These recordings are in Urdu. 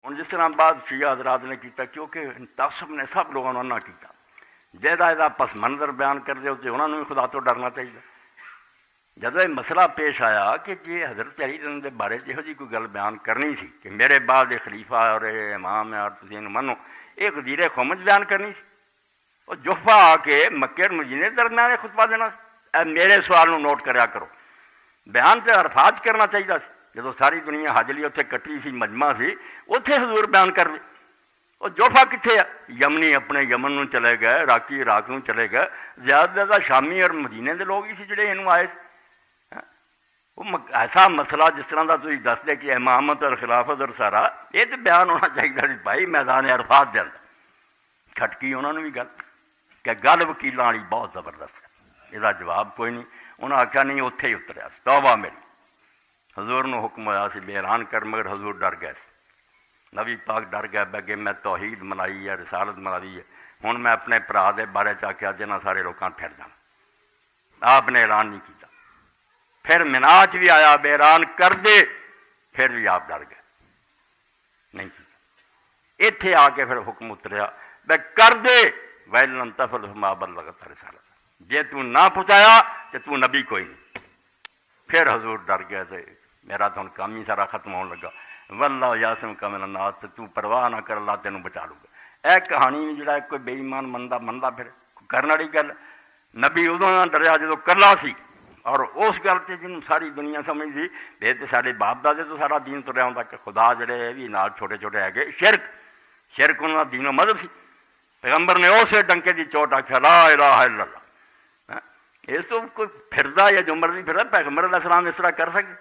ہوں جس طرح بعد شیعہ حضرات نے کیتا، کیونکہ تعصب نے سب لوگوں نے نہ کیتا، جہاں پس منظر بیان کر دے تو انہوں نے بھی خدا تو ڈرنا چاہیے۔ جب یہ مسئلہ پیش آیا کہ جی حضرت علی کے بارے یہو جی کوئی گل بیان کرنی سی کہ میرے بعد یہ خلیفہ اور یہ امام ہے اور تسی انہوں منو، یہ غدیر خمج بیان کرنی سی، اور جوفا آ کے مکے اور مدینے درمیان خطبہ دینا سی۔ میرے سوال نو نوٹ کریا کرو، بیان تو عرفات کرنا چاہیے سی، جدو ساری دنیا حج لی اتنے کٹی سی، مجمع سی، اتنے حضور بیان کر دے۔ اور جوفا کتنے ہے؟ یمنی اپنے یمن نو چلے گئے، عراقی عراق نو چلے گئے، زیادہ زیادہ شامی اور مدینے دے لوگ ہی سی جڑے انہوں آئے سی۔ وہ ایسا مسئلہ جس طرح کا تھی دس دے کہ امامت اور خلافت اور سارا یہ تو بیان ہونا چاہیے بھائی میدان عرفات دے اندر۔ کھٹکی انہوں نے بھی گل کہ گل وکیلاں والی بہت زبردست ہے، یہ جواب کوئی نہیں، انہوں نے آخیا نہیں اتنے ہی اتریا، توبہ میری۔ حضور نو حکم ہوا سی بے اعلان کر، مگر حضور ڈر گئے، نبی پاک ڈر گئے بگے میں توحید منائی ہے، رسالت منائی ہے، ہوں میں اپنے برا دے بارے چاہیا جنہ سارے لوگوں پھر جانا۔ آپ نے اعلان نہیں کیا، پھر مناج بھی آیا بے اعلان کر دے، پھر بھی آپ ڈر گئے نہیں کیا۔ اتنے آ کے پھر حکم اتریا بے کر دے، وَإِن تَفْعَلْ فَمَا بَلَّغْتَ رِسَالَتَهُ، جے تو نہ پہنچایا تو تو نبی کوئی نہیں۔ پھر حضور ڈر گئے تھے، میرا تو کام ہی سارا ختم ہونے لگا، وَاللَّهُ يَعْصِمُكَ مِنَ النَّاسِ، تو پرواہ نہ کر، اللہ تینوں بچا لوں گا۔ اے کہانی بھی جڑا کوئی بے ایمان مندا پھر کرنے والی گل، نبی ادوں نہ ڈریا جدو کلا سی، اور اس گل سے جن ساری دنیا سمجھ سی یہ تو سارے باپ دادے تو سارا دین تریا ہوں کہ خدا جڑے بھی نال چھوٹے چھوٹے ہے گئے، شرک انہوں کا دین و مذہب سی۔ پیغمبر نے اسے ڈنکے کی چوٹ آخیا لا الہ الا اللہ، اس تو کوئی پھردا یا جو مرضی پھردا، پیغمبر علیہ السلام اس طرح کر سکے؟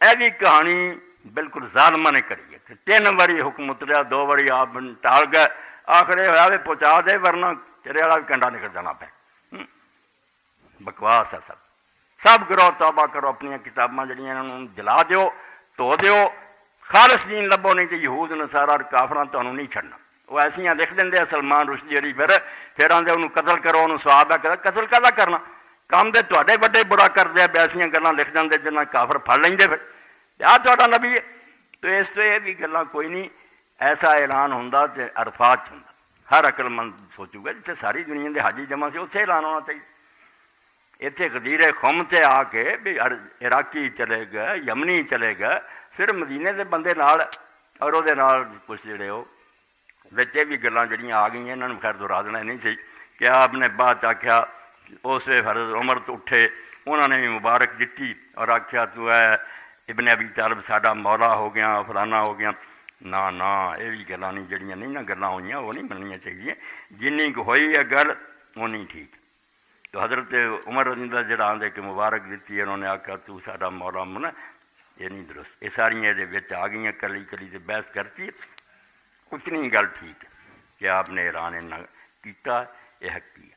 یہ بھی کہانی بالکل ظالمہ نے کری ہے۔ 3 باری حکم اتریا، 2 باری آپ ٹال گئے، آخر یہ ہوا بھی پہنچا دے ورنہ تیرے والا بھی کنڈا نکل جانا پہ۔ بکواس ہے سب کرو، توبہ کرو، اپنی کتاباں جڑیاں انہوں جلا دیو، تو دیو، خالص دین لبو، نہیں تو یہود نصارا اور کافراں تمہیں نہیں چھڑنا۔ وہ ایسیاں لکھ دیں سلمان رشدی علی، پھر آدھے انہوں قتل کرو، انہوں سواب ہے، قتل کہدا کرنا، کام دے تواڈے بڑے برا کرتے ہیں، ایسیاں گلاں لکھ دیں جنہیں کافر پھڑ لیں پھر آ تہاڈا نبی ہے۔ تو اس تو یہ بھی گلاں کوئی نہیں، ایسا اعلان ہوندا تے عرفات ہوندا، ہر عقل مند سوچو گا جتنے ساری دنیا دے حاجی جمع سے اتنے اعلان ہونا چاہیے۔ اتنے غدیر خم سے آ کے بھی عراقی چلے گئے، یمنی چلے گئے، پھر مدینے کے بندے نال اور وہ کچھ جڑے وہ بچے بھی گلاں جڑیاں آ گئی، انہوں نے خیر دہرا دینا نہیں سی کہ آپ نے بعد آخیا اس وقت فرض عمر تو اٹھے، انہوں نے بھی مبارک دیتی اور آخیا تو ہے ابن ابی طالب ساڈا مولا ہو گیا، فلانا ہو گیا۔ نہ یہ بھی گلاں نہیں جڑیاں نہیں نہ گلاں ہوئی وہ نہیں مننیاں چاہیے، جنی کو ہوئی ہے گل اونی ٹھیک۔ تو حضرت عمر رضی اللہ جڑا آدھے کہ مبارک دیتی، انہوں نے آخیا تو ساڈا مولا من، یہ نہیں درست، یہ ساریاں یہ آ گئی کلی کلی سے بحث کرتی، اتنی گل ٹھیک ہے کہ آپ نے اعلان نہ کیتا، یہ حق کی ہے۔